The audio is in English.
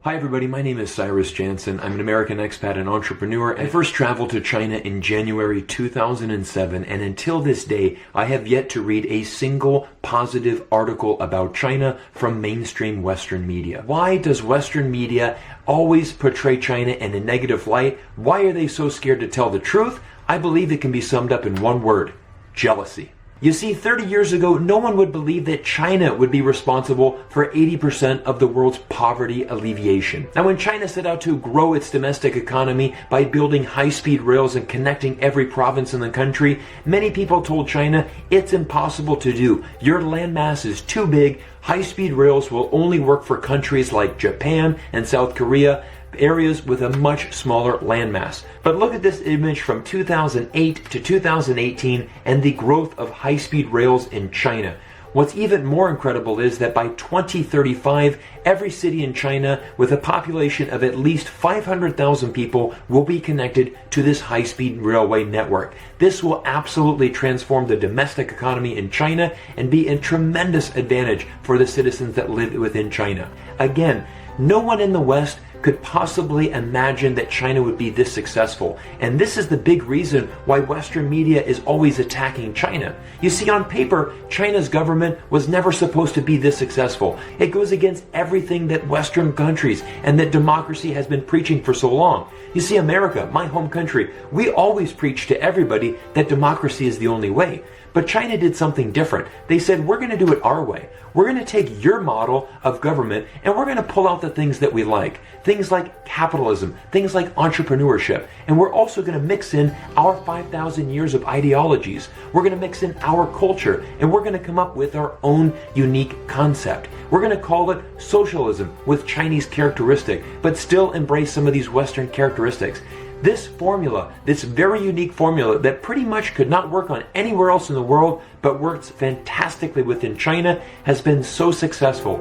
Hi everybody, my name is Sairas Jeinsen. I'm an American expat and entrepreneur. I first traveled to China in January 2007, and until this day, I have yet to read a single positive article about China from mainstream Western media. Why does Western media always portray China in a negative light? Why are they so scared to tell the truth? I believe it can be summed up in one word: jealousy. You see, 30 years ago, no one would believe that China would be responsible for 80% of the world's poverty alleviation. Now, when China set out to grow its domestic economy by building high-speed rails and connecting every province in the country, many people told China, it's impossible to do. Your landmass is too big. High-speed rails will only work for countries like Japan and South Korea, areas with a much smaller landmass. But look at this image from 2008 to 2018 and the growth of high-speed rails in China. What's even more incredible is that by 2035, every city in China with a population of at least 500,000 people will be connected to this high-speed railway network. This will absolutely transform the domestic economy in China and be a tremendous advantage for the citizens that live within China. Again, no one in the West could possibly imagine that China would be this successful. And this is the big reason why Western media is always attacking China. You see, on paper, China's government was never supposed to be this successful. It goes against everything that Western countries and that democracy has been preaching for so long. You see, America, my home country, we always preach to everybody that democracy is the only way. But China did something different. They said, we're going to do it our way. We're going to take your model of government and we're going to pull out the things that we like. Things like capitalism, things like entrepreneurship. And we're also going to mix in our 5,000 years of ideologies. We're going to mix in our culture and we're going to come up with our own unique concept. We're going to call it socialism with Chinese characteristic, but still embrace some of these Western characteristics. This formula, this very unique formula that pretty much could not work on anywhere else in the world, but works fantastically within China, has been so successful.